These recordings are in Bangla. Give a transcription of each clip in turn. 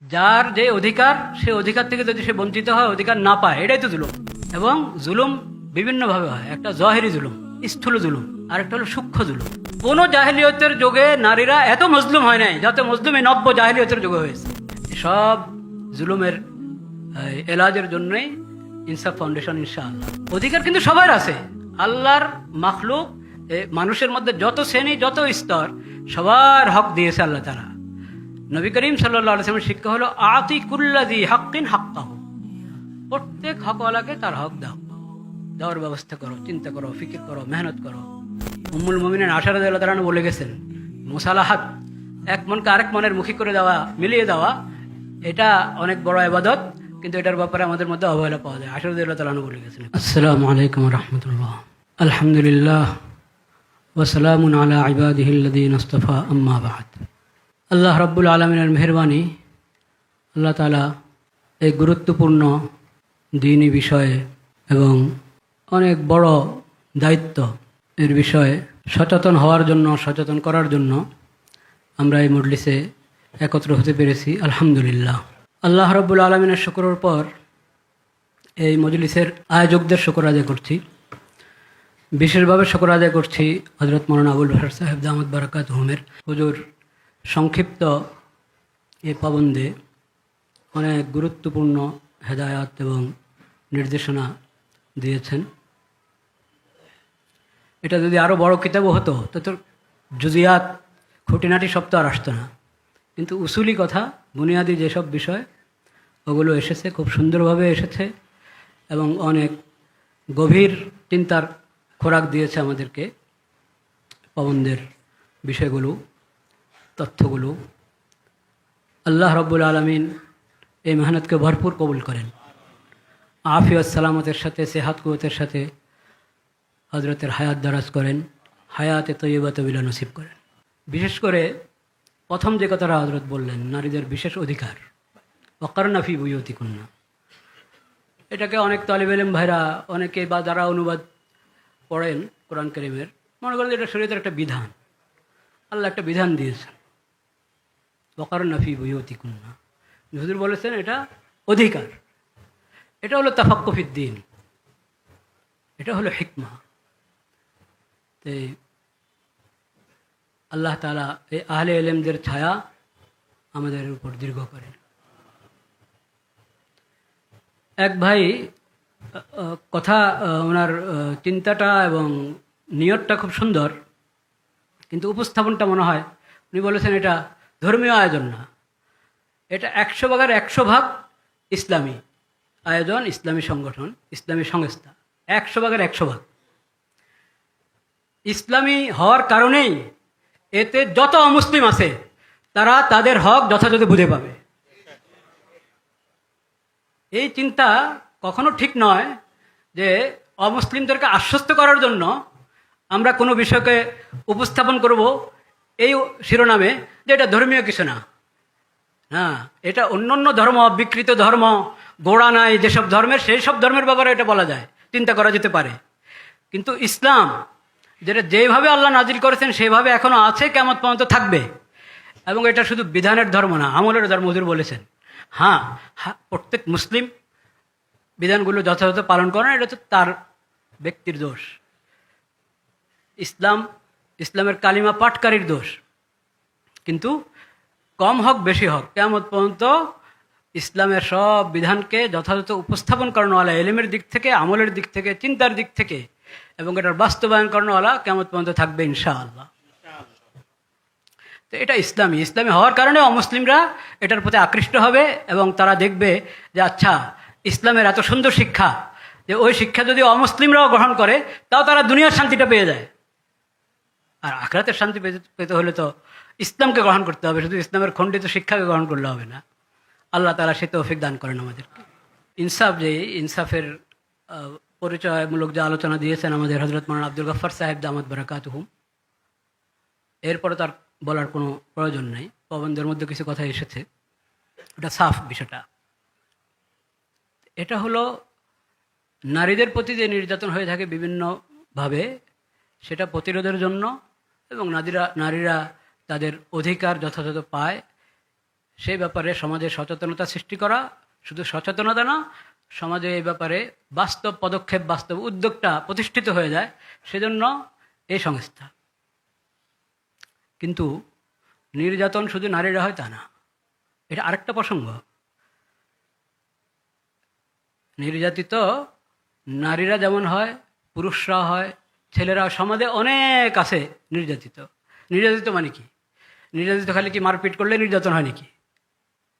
যার যে অধিকার, সে অধিকার থেকে যদি সে বঞ্চিত হয়, অধিকার না পায়, এটাই তো জুলুম। এবং জুলুম বিভিন্নভাবে হয়। একটা জহেরি জুলুম, স্থূল জুলুম, আর একটা হলো সূক্ষ্ম জুলুম। কোন জাহেলিয়তের যুগে নারীরা এত মজলুম হয় নাই যত মজলুম এই নব্য জাহেলিয়তের যুগে হয়েছে। সব জুলুমের এলাজের জন্যই ইনসাফ ফাউন্ডেশন, ইনশাআল্লাহ। অধিকার কিন্তু সবার আছে। আল্লাহর মাখলুক মানুষের মধ্যে যত শ্রেণী, যত স্তর, সবার হক দিয়েছে আল্লাহ তাআলা। নবী করিম সাল্লাল্লাহু আলাইহি ওয়াসাল্লামের শিক্ষা হলো আতি কুল্লাযী হাক্কিন হাক্কাহু, প্রত্যেক হকওয়ালাকে তার হক দাও, দেওয়ার ব্যবস্থা করো, চিন্তা করো, ফিকির করো, মেহনত করো। উম্মুল মুমিনিন আয়েশা রাদিয়াল্লাহু তাআলা বলে গেছেন, মুসালাহাত, এক মনকে আরেক মনের মুখী করে দেওয়া, মিলিয়ে দেওয়া, এটা অনেক বড় ইবাদত, কিন্তু এটার ব্যাপারে আমাদের মধ্যে অবহেলা পাওয়া যায়। আয়েশা রাদিয়াল্লাহু তাআলা বলে গেছেন। আসসালামু আলাইকুম ওয়া রাহমাতুল্লাহ। আলহামদুলিল্লাহ ওয়া সালামুন আলা ইবাদিহিল্লাযীনা ইসতাফা, আম্মা বা'দ। আল্লাহ রাব্বুল আলামিনের মেহেরবানি, আল্লাহ তাআলা এই গুরুত্বপূর্ণ দ্বীনি বিষয়ে এবং অনেক বড় দায়িত্ব এর বিষয়ে সচেতন হওয়ার জন্য, সচেতন করার জন্য আমরা এই মজলিসে একত্র হতে পেরেছি। আলহামদুলিল্লাহ। আল্লাহ রাব্বুল আলামিনের শুকরের পর এই মজলিসের আয়োজকদের শুকর আদায় করছি। বিশেষভাবে শুকর আদায় করছি হযরত মাওলানা আবুল বাশার সাহেব দামাত বারাকাতুহুমের। হুজুর সংক্ষিপ্ত এই পাবন্দে অনেক গুরুত্বপূর্ণ হেদায়াত এবং নির্দেশনা দিয়েছেন। এটা যদি আরও বড় কিতাবও হতো তো জুজিয়াত, খুঁটিনাটি সব তো আর আসতো না, কিন্তু উসুলি কথা, বুনিয়াদি যেসব বিষয়, ওগুলো এসেছে, খুব সুন্দরভাবে এসেছে এবং অনেক গভীর চিন্তার খোরাক দিয়েছে আমাদেরকে পাবন্দের বিষয়গুলো, তথ্যগুলো। আল্লাহ রাব্বুল আলামিন এই মেহনতকে ভরপুর কবুল করেন, আফিয়ত সালামতের সাথে, সেহাত কুওয়াতের সাথে হজরতের হায়াত দারাজ করেন, হায়াতে তৈয়বা তবিলা নসিব করেন। বিশেষ করে প্রথম যে কথাটা হজরত বললেন, নারীদের বিশেষ অধিকার, ওয়াকারনা ফি বুয়ুতিকুন্না, এটাকে অনেক তালিবে ইলম ভাইরা, অনেকে বা যারা অনুবাদ পড়েন কোরআন কারীমের, মনে করেন এটা শরীয়তের একটা বিধান। আল্লাহ একটা বিধান দিয়েছেন, ওয়াকারনা ফি বুয়ুতিকুন্না। হুজুর বলেছেন এটা অধিকার। এটা হলো তাফাক্কুহ ফিদ্দীন, এটা হলো হিকমা। আল্লাহ তাআলা এই আহলে ইলমদের ছায়া আমাদের উপর দীর্ঘ করেন। এক ভাই কথা, ওনার চিন্তাটা এবং নিয়তটা খুব সুন্দর, কিন্তু উপস্থাপনটা মনে হয় উনি বলেছেন এটা ধর্মীয় আয়োজন না, এটা 100 ভাগের 100 ভাগ ইসলামী আয়োজন, ইসলামী সংগঠন, ইসলামী সংস্থা। 100 ভাগের 100 ভাগ ইসলামী হওয়ার কারণেই এতে যত অমুসলিম আছে তারা তাদের হক যথাযথ বুঝে পাবে। এই চিন্তা কখনো ঠিক নয় যে অমুসলিমদেরকে আশ্বস্ত করার জন্য আমরা কোনো বিষয়কে উপস্থাপন করব এই শিরোনামে যে এটা ধর্মীয় কিছু না। হ্যাঁ, এটা অন্য ধর্ম, বিকৃত ধর্ম, গোড়া নাই যেসব ধর্মের, সেই সব ধর্মের ব্যাপারে এটা বলা যায়, চিন্তা করা যেতে পারে। কিন্তু ইসলাম যেটা যেভাবে আল্লাহ নাজিল করেছেন সেভাবে এখনো আছে, কিয়ামত পর্যন্ত থাকবে। এবং এটা শুধু বিধানের ধর্ম না, আমলের ধর্ম। হুজুর বলেছেন হ্যাঁ, প্রত্যেক মুসলিম বিধানগুলো যথাযথ পালন করেন, এটা তো তার ব্যক্তির দোষ। ইসলামের কালিমা পাঠকারীর দোষ। কিন্তু কম হক বেশি হক, কিয়ামত পর্যন্ত ইসলামের সব বিধানকে যথাযথ উপস্থাপন করানোওয়ালা, এলিমের দিক থেকে, আমলের দিক থেকে, চিন্তার দিক থেকে, এবং এটার বাস্তবায়ন করানোওয়ালা কিয়ামত পর্যন্ত থাকবে ইনশাআল্লাহ। তো এটা ইসলামী হওয়ার কারণে অমুসলিমরা এটার প্রতি আকৃষ্ট হবে এবং তারা দেখবে যে আচ্ছা, ইসলামের এত সুন্দর শিক্ষা, যে ওই শিক্ষা যদি অমুসলিমরাও গ্রহণ করে তাও তারা দুনিয়ার শান্তিটা পেয়ে যায়। আর আখিরাতের শান্তি পেতে হলে তো ইসলামকে গ্রহণ করতে হবে, শুধু ইসলামের খণ্ডিত শিক্ষাকে গ্রহণ করলে হবে না। আল্লাহ তাআলা সে তৌফিক দান করেন আমাদেরকে। ইনসাফ, যে ইনসাফের পরিচয়মূলক যে আলোচনা দিয়েছেন আমাদের হযরত মাওলানা আব্দুল গফফার সাহেব দামাত বারাকাতুহুম, এরপরে তার বলার কোনো প্রয়োজন নেই। প্রবন্ধের মধ্যে কিছু কথা এসেছে, ওটা সাফ বিষয়টা। এটা হলো নারীদের প্রতি যে নির্যাতন হয়ে থাকে বিভিন্নভাবে, সেটা প্রতিরোধের জন্য এবং নারীরা তাদের অধিকার যথাযথ পায় সেই ব্যাপারে সমাজে সচেতনতা সৃষ্টি করা, শুধু সচেতনতা না, সমাজে এই ব্যাপারে বাস্তব পদক্ষেপ, বাস্তব উদ্যোগটা প্রতিষ্ঠিত হয়ে যায়, সেজন্য এই সংস্থা। কিন্তু নির্যাতন শুধু নারীরা হয় তা না, এটা আরেকটা প্রসঙ্গ। নির্যাতিত নারীরা যেমন হয়, পুরুষরা হয়, ছেলেরা, সমাজে অনেক আছে নির্যাতিত। নির্যাতিত মানে কি? নির্যাতিত খালি কি মারপিট করলে নির্যাতন হয় নাকি?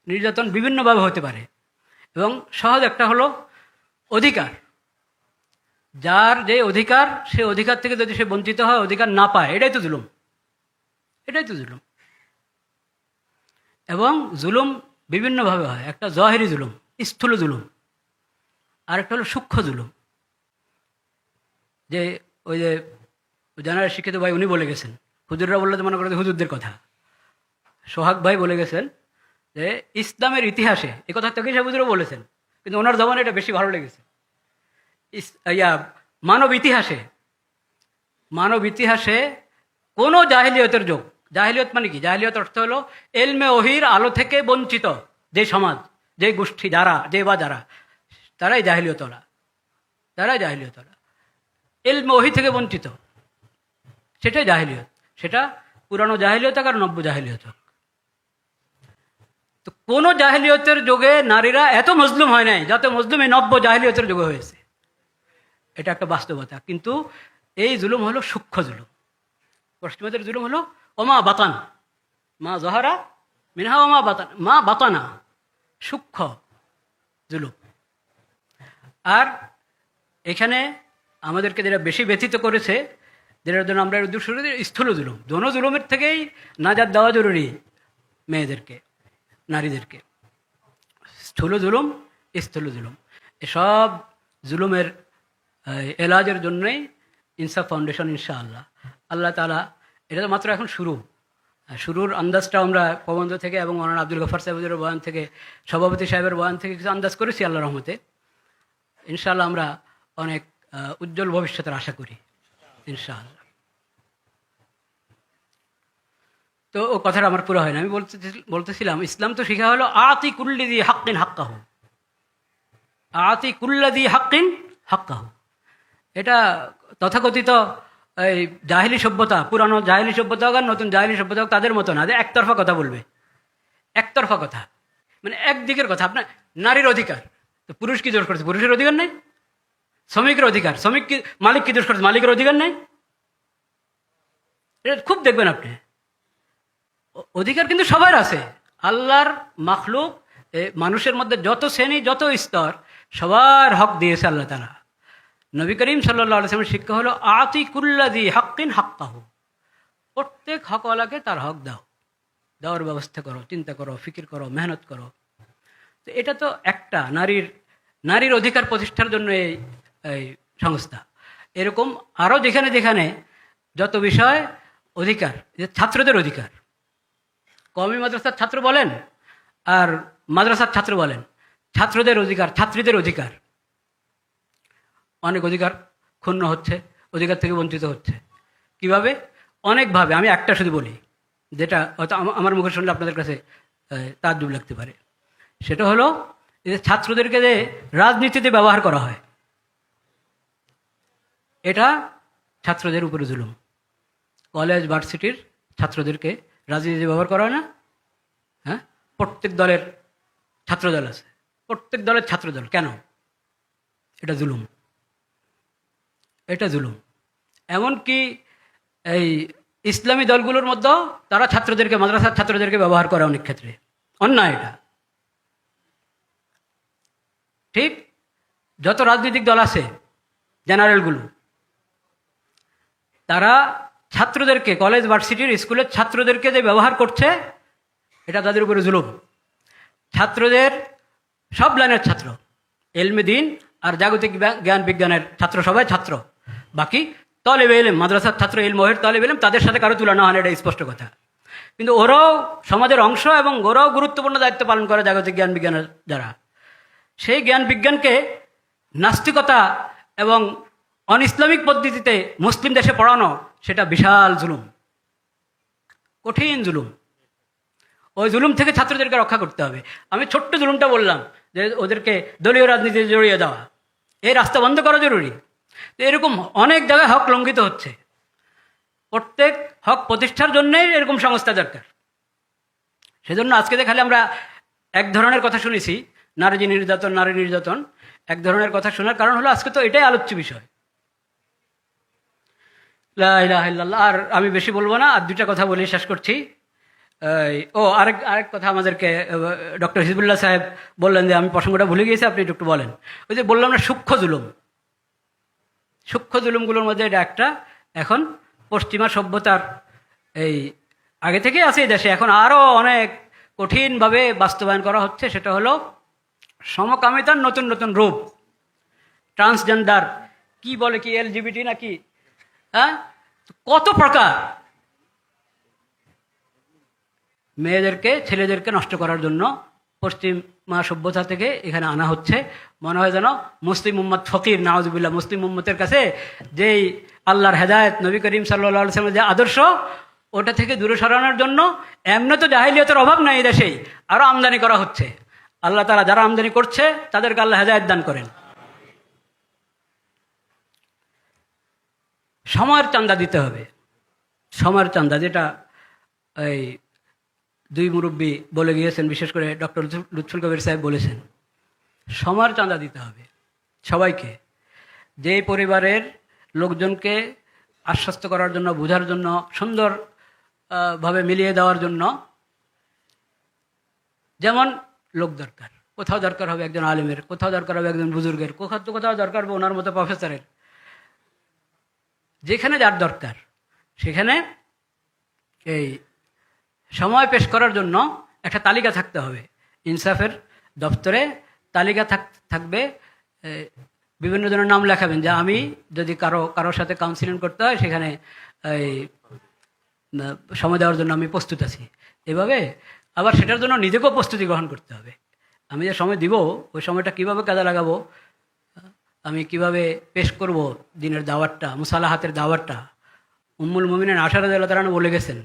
নির্যাতন বিভিন্নভাবে হতে পারে, এবং সহজ একটা হলো অধিকার। যার যে অধিকার, সে অধিকার থেকে যদি সে বঞ্চিত হয়, অধিকার না পায়, এটাই তো জুলুম, এটাই তো জুলুম। এবং জুলুম বিভিন্নভাবে হয়। একটা জহেরি জুলুম, স্থূল জুলুম, আর একটা হলো সূক্ষ্ম জুলুম। যে ওই যে জেনারেল শিক্ষিত ভাই উনি বলে গেছেন, হুজুররা বললে তো মনে করেন হুজুরদের কথা, সোহাগ ভাই বলে গেছেন যে ইসলামের ইতিহাসে, এই কথা থেকে হুজুরও বলেছেন, কিন্তু ওনার জবানে এটা বেশি ভালো লেগেছে। মানব ইতিহাসে কোনো জাহেলিয়তের যুগ, জাহেলিয়ত মানে কি? জাহেলিয়ত অর্থ হলো এলমে ওহির আলো থেকে বঞ্চিত যে সমাজ, যে গোষ্ঠী, যারা, যে বা যারা, তারাই জাহেলিয়তরা, তারাই জাহেলিয়তরা। এলমে ওহি থেকে বঞ্চিত, সেটাই জাহেলিয়ত। সেটা পুরানো জাহেলিয়ত হোক আর নব্য জাহেলিয়ত হোক। তো কোনো জাহেলিয়তের যুগে নারীরা এত মজলুম হয় নাই যত মজলুম এই নব্য জাহেলিয়তের যুগে হয়েছে। এটা একটা বাস্তবতা। কিন্তু এই জুলুম হলো সূক্ষ্ম জুলুম। পশ্চিমাদের জুলুম হলো ওমা বাতান, মা জহারা মিনহা ওমা বাতান, মা বাতানা, সূক্ষ্ম জুলুম। আর এখানে আমাদেরকে যেটা বেশি ব্যথিত করেছে, যেটার জন্য আমরা স্থূল জুলুম। দোনো জুলুমের থেকেই নাজাত দেওয়া জরুরি মেয়েদেরকে, নারীদেরকে। স্থূল জুলুম, স্থূল জুলুম, এসব জুলুমের এলাজের জন্যই ইনসাফ ফাউন্ডেশন, ইনশাআল্লাহ। আল্লাহ তাআলা, এটা তো মাত্র এখন শুরুর আন্দাজটা আমরা প্রবন্ধ থেকে এবং মৌলানা আব্দুল গফার সাহেবের বয়ান থেকে, সভাপতি সাহেবের বয়ান থেকে কিছু আন্দাজ করেছি। আল্লাহর রহমতে ইনশাআল্লাহ আমরা অনেক উজ্জ্বল ভবিষ্যতের আশা করি, ইনশাআল্লাহ। তো ও কথাটা আমার পুরো হয় না। আমি বলতেছিলাম ইসলাম তো শিখা হলো আতি কুল্লিদি হাক্কিন হাক্কাহু, আতি কুল্লাদি হাক্কিন হাক্কাহু। এটা তথাকথিত এই জাহিলি সভ্যতা, পুরানো জাহিলি সভ্যতা হোক আর নতুন জাহিলি সভ্যতা হোক, তাদের মতো না যে একতরফা কথা বলবে, একতরফা কথা, মানে একদিকের কথা। আপনার নারীর অধিকার, তো পুরুষ কি দোষ করছে? পুরুষের অধিকার নেই। শ্রমিকের অধিকার, শ্রমিক কি, মালিক কি দোষ করছে? মালিকের অধিকার নেই। এটা খুব দেখবেন আপনি, অধিকার কিন্তু সবার আছে। আল্লাহর মাখলুক, মানুষের মধ্যে যত শ্রেণী, যত স্তর, সবার হক দিয়েছে আল্লাহ তাআলা। নবী করিম সাল্লাল্লাহু আলাইহি ওয়াসাল্লামের শিক্ষা হলো আতি কুল্লাযী হাক্কিন হাক্কাহু, প্রত্যেক হকওয়ালাকে তার হক দাও, দেওয়ার ব্যবস্থা করো, চিন্তা করো, ফিকির করো, মেহনত করো। তো এটা তো একটা নারীর অধিকার প্রতিষ্ঠার জন্য এই সংস্থা। এরকম আরও যেখানে যেখানে যত বিষয় অধিকার, ছাত্রদের অধিকার, কওমি মাদ্রাসার ছাত্র বলেন আর মাদ্রাসার ছাত্র বলেন, ছাত্রদের অধিকার, ছাত্রীদের অধিকার, অনেক অধিকার ক্ষুণ্ণ হচ্ছে, অধিকার থেকে বঞ্চিত হচ্ছে। কিভাবে? অনেকভাবে। আমি একটা শুধু বলি, যেটা হয়তো আমার মুখে শুনলে আপনাদের কাছে তাজ্জুব লাগতে পারে। সেটা হলো যে ছাত্রদেরকে যে রাজনীতিতে ব্যবহার করা হয়, এটা ছাত্রদের উপরে জুলুম। কলেজ ভার্সিটির ছাত্রদেরকে রাজনীতিতে ব্যবহার করা হয় না? হ্যাঁ, প্রত্যেক দলের ছাত্রদল আছে, প্রত্যেক দলের ছাত্রদল। কেন? এটা জুলুম, এটা জুলুম। এমনকি এই ইসলামী দলগুলোর মধ্যেও তারা ছাত্রদেরকে, মাদ্রাসার ছাত্রদেরকে ব্যবহার করে অনেক ক্ষেত্রে। অন্যায় এটা। ঠিক যত রাজনৈতিক দল আছে, জেনারেলগুলো, তারা ছাত্রদেরকে, কলেজ ভার্সিটির স্কুলের ছাত্রদেরকে যে ব্যবহার করছে, এটা তাদের উপরে জুলুম। ছাত্রদের, সব লাইনের ছাত্র, এলমে দিন আর জাগতিক জ্ঞান বিজ্ঞানের ছাত্র, সবাই ছাত্র। বাকি তলেবে এলেম, মাদ্রাসার ছাত্র, ইলমহের তলেবে এলেম, তাদের সাথে কারো তুলনা হয় না, এটা স্পষ্ট কথা। কিন্তু ওরাও সমাজের অংশ এবং ওরাও গুরুত্বপূর্ণ দায়িত্ব পালন করে জাগতিক জ্ঞান বিজ্ঞানের যারা। সেই জ্ঞান বিজ্ঞানকে নাস্তিকতা এবং অন ইসলামিক পদ্ধতিতে মুসলিম দেশে পড়ানো, সেটা বিশাল জুলুম, কঠিন জুলুম। ওই জুলুম থেকে ছাত্রদেরকে রক্ষা করতে হবে। আমি ছোট্ট জুলুমটা বললাম যে ওদেরকে দলীয় রাজনীতিতে জড়িয়ে দেওয়া, এই রাস্তা বন্ধ করা জরুরি। তো এরকম অনেক জায়গায় হক লঙ্ঘিত হচ্ছে। প্রত্যেক হক প্রতিষ্ঠার জন্যই এরকম সংস্থা দরকার। সেজন্য আজকে যে খালি আমরা এক ধরনের কথা শুনেছি, নারী নির্যাতন, নারী নির্যাতন, এক ধরনের কথা শোনার কারণ হলো আজকে তো এটাই আলোচ্য বিষয়। লা ইলাহা ইল্লাল্লাহ। আর আমি বেশি বলবো না, আর দুইটা কথা বলে শেষ করছি। আরেক কথা আমাদেরকে ডক্টর হিজবুল্লাহ সাহেব বললেন, যে আমি প্রসঙ্গটা ভুলে গিয়েছি, আপনি একটু বলেন। ওই যে বললাম না সূক্ষ্ম জুলুম, সূক্ষ্ম জুলুমগুলোর মধ্যে এটা একটা। এখন পশ্চিমা সভ্যতার এই আগে থেকে আছে এই দেশে, এখন আরও অনেক কঠিনভাবে বাস্তবায়ন করা হচ্ছে। সেটা হলো সমকামিতার নতুন নতুন রূপ, ট্রান্সজেন্ডার, কি বলে কি এলজিবিটি নাকি, হ্যাঁ, কত প্রকার। মেয়েদেরকে ছেলেদেরকে নষ্ট করার জন্য পশ্চিমা সভ্যতা থেকে এখানে আনা হচ্ছে। মনে হয় যেন মুসলিম উম্মত ফকির, নাউজুবিল্লাহ, মুসলিম উম্মতের কাছে যেই আল্লাহর হেদায়েত, নবী করিম সাল্লাল্লাহু আলাইহি ওয়াসাল্লামের যে আদর্শ, ওটা থেকে দূরে সরানোর জন্য এমনি তো জাহিলিয়তের অভাব নাই এই দেশেই, আরও আমদানি করা হচ্ছে। আল্লাহ তাআলা যারা আমদানি করছে তাদেরকে আল্লাহ হেদায়েত দান করেন। সময়ের চান্দা দিতে হবে, সময়ের চান্দা, যেটা এই দুই মুরব্বী বলে গিয়েছেন, বিশেষ করে ডক্টর লুৎফুল কবির সাহেব বলেছেন, সময়ের চাঁদা দিতে হবে সবাইকে। যে পরিবারের লোকজনকে আশ্বস্ত করার জন্য, বোঝার জন্য, সুন্দর ভাবে মিলিয়ে দেওয়ার জন্য যেমন লোক দরকার, কোথাও দরকার হবে একজন আলেমের, কোথাও দরকার হবে একজন বুজুর্গের, কোথাও দরকার হবে ওনার মতো প্রফেসরের। যেখানে যার দরকার সেখানে এই সময় পেশ করার জন্য একটা তালিকা থাকতে হবে। ইনসাফের দপ্তরে তালিকা থাকবে, বিভিন্ন জনের নাম লেখাবেন, যে আমি যদি কারোর সাথে কাউন্সিলিং করতে হয় সেখানে এই সময় দেওয়ার জন্য আমি প্রস্তুত আছি। এভাবে আবার সেটার জন্য নিজেকেও প্রস্তুতি গ্রহণ করতে হবে। আমি যে সময় দিব, ওই সময়টা কিভাবে কাজে লাগাবো, আমি কিভাবে পেশ করব দিনের দাওয়াতটা, মুসালাহাতের দাওয়াতটা। উম্মুল মুমিনিন আয়েশা রাদিয়াল্লাহু তাআলা বলে গেছেন,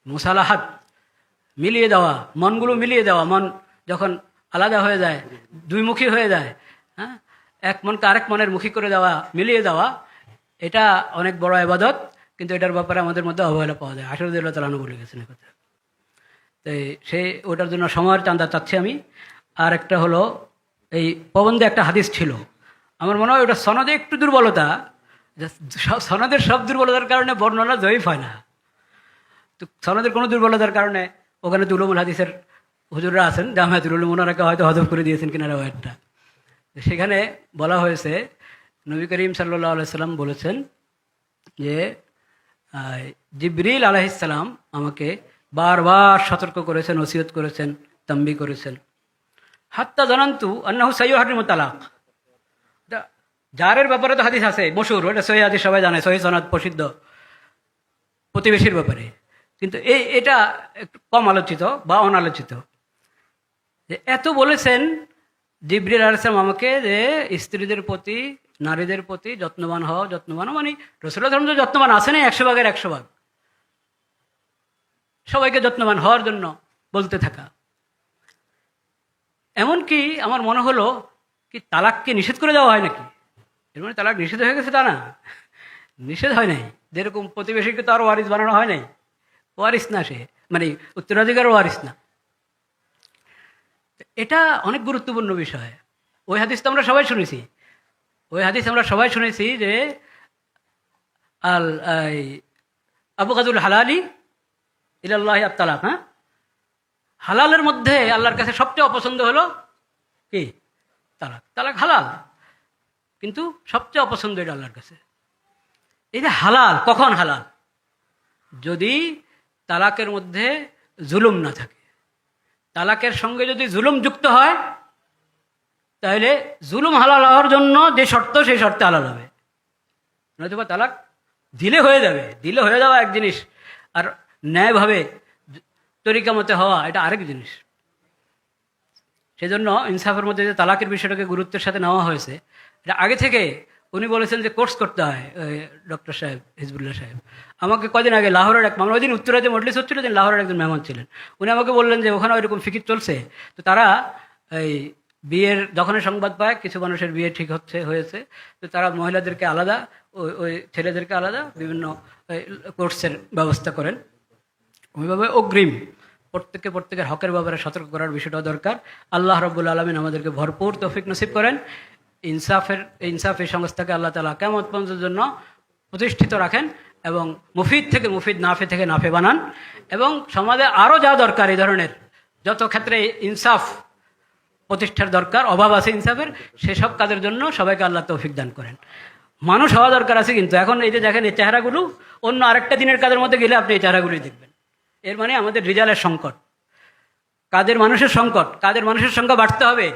মুসালাহাত মিলিয়ে দেওয়া, মনগুলো মিলিয়ে দেওয়া, মন যখন আলাদা হয়ে যায়, দুইমুখী হয়ে যায়, হ্যাঁ, এক মনকে আরেক মনের মুখী করে দেওয়া, মিলিয়ে দেওয়া, এটা অনেক বড় ইবাদত। কিন্তু এটার ব্যাপারে আমাদের মধ্যে অবহেলা পাওয়া যায়। আয়েশা রাদিয়াল্লাহু তাআলা বলে গেছেন কথা। তাই ওটার জন্য সময়ের চান্দা চাচ্ছি আমি। আর একটা হলো, এই প্রবন্ধে একটা হাদিস ছিল, আমার মনে হয় ওটা সনদে একটু দুর্বলতা, সনদের সব দুর্বলতার কারণে বর্ণনা জয়ীফ হয় না। তো সনদের কোনো দুর্বলতার কারণে ওখানে উলুমুল হাদিসের হুজুররা আছেন, জামিয়াতুল উলুম, ওনারাকে হয়তো হজম করে দিয়েছেন কিনা রেওয়ায়াতটা। সেখানে বলা হয়েছে, নবী করিম সাল্লাল্লাহু আলাইহি সাল্লাম বলেছেন যে জিবরিল আলাইহিস সালাম আমাকে বারবার সতর্ক করেছেন, ওসিয়ত করেছেন, তাম্বি করেছেন, হাত্তা জানান্তু আন্নাহু সাইয়্যুহারিমুত তালাক। জারের ব্যাপারে তো হাদিস আছে মশহুর, ওটা সহিহ হাদিস, সবাই জানে, সহিহ সনদ প্রসিদ্ধ, প্রতিবেশীর ব্যাপারে। কিন্তু এটা একটু কম আলোচিত বা অনালোচিত। যে এত বলেছেন জিবরিল আলাইহিস সালাম আমাকে, যে স্ত্রীদের প্রতি, নারীদের প্রতি যত্নবান হও, যত্নবান মানে রাসূলুল্লাহ সাল্লাল্লাহু আলাইহি ওয়াসাল্লাম যত্নবান আছেন 100 ভাগের 100 ভাগ, সবাইকে যত্নবান হওয়ার জন্য বলতে থাকা। এমনকি আমার মনে হলো কি, তালাককে নিষেধ করে দেওয়া হয় নাকি? এর মানে তালাক নিষেধ হয়ে গেছে তা না, নিষেধ হয় নাই। যেরকম প্রতিবেশীকে তো আর ওয়ারিস বানানো হয় নাই, ওয়ারিস না সে, মানে উত্তরাধিকার ওয়ারিস না। এটা অনেক গুরুত্বপূর্ণ বিষয়। ওই হাদিস তো আমরা সবাই শুনেছি, যে আবগাদুল হালালি ইলাল্লাহি আত-তালাক। হ্যাঁ, হালালের মধ্যে আল্লাহর কাছে সবচেয়ে অপছন্দ হলো কি? তালাক। তালাক হালাল, কিন্তু সবচেয়ে অপছন্দ এটা আল্লাহর কাছে। এটা হালাল কখন? হালাল যদি তালাকের মধ্যে জুলুম না থাকে। তালাকের সঙ্গে যদি জুলুম যুক্ত হয়, তাহলে জুলুম হালাল হওয়ার জন্য যে শর্ত, সেই শর্তে হালাল হবে। নয়তো তালাক দিলে হয়ে যাওয়া এক জিনিস, আর ন্যায়ভাবে তরিকা মতে হওয়া এটা আরেক জিনিস। সেজন্য ইনসাফের মধ্যে যে তালাকের বিষয়টাকে গুরুত্বের সাথে নেওয়া হয়েছে, এটা আগে থেকে উনি বলেছেন যে কোর্স করতে হয়, ডক্টর সাহেব হিজবুল্লাহ সাহেব আমাকে কদিন আগে লাহোরের এক মামলা, ওই দিন উত্তরা যে মজলিস হচ্ছিল, দিন লাহোরের একজন মেহমান ছিলেন, উনি আমাকে বললেন যে ওখানে ওইরকম ফিকির চলছে, তো তারা এই বিয়ের যখনই সংবাদ পায় কিছু মানুষের বিয়ে ঠিক হয়েছে, তো তারা মহিলাদেরকে আলাদা, ওই ছেলেদেরকে আলাদা বিভিন্ন কোর্সের ব্যবস্থা করেন। ওইভাবে অগ্রিম প্রত্যেকের হকের ব্যাপারে সতর্ক করার বিষয়টা দরকার। আল্লাহ রাব্বুল আলামিন আমাদেরকে ভরপুর তৌফিক নসিব করেন। ইনসাফ এই সংস্থাকে আল্লাহ তাআলা কিয়ামত পর্যন্তের জন্য প্রতিষ্ঠিত রাখেন এবং মুফিদ থেকে মুফিদ, নাফে থেকে নাফে বানান, এবং সমাজে আরও যা দরকার এই ধরনের যত ক্ষেত্রে ইনসাফ প্রতিষ্ঠার দরকার, অভাব আছে ইনসাফের, সেসব কাজের জন্য সবাইকে আল্লাহ তৌফিক দান করেন। মানুষ হওয়া দরকার আছে, কিন্তু এখন এই যে দেখেন এই চেহারাগুলো, অন্য আরেকটা দিনের কাজের মধ্যে গেলে আপনি এই চেহারাগুলোই দেখবেন। এর মানে আমাদের রিজালের সংকট, কাজের মানুষের সংকট, কাজের মানুষের সংখ্যা বাড়তে হবে,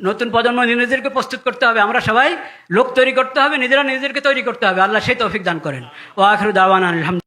নতুন প্রজন্ম নিজেদেরকে প্রস্তুত করতে হবে, আমরা সবাই লোক তৈরি করতে হবে, নিজেরা নিজেদেরকে তৈরি করতে হবে। আল্লাহ সেই তৌফিক দান করেন। ওয়া আখিরু দাওয়ানা আলহামদুলিল্লাহ।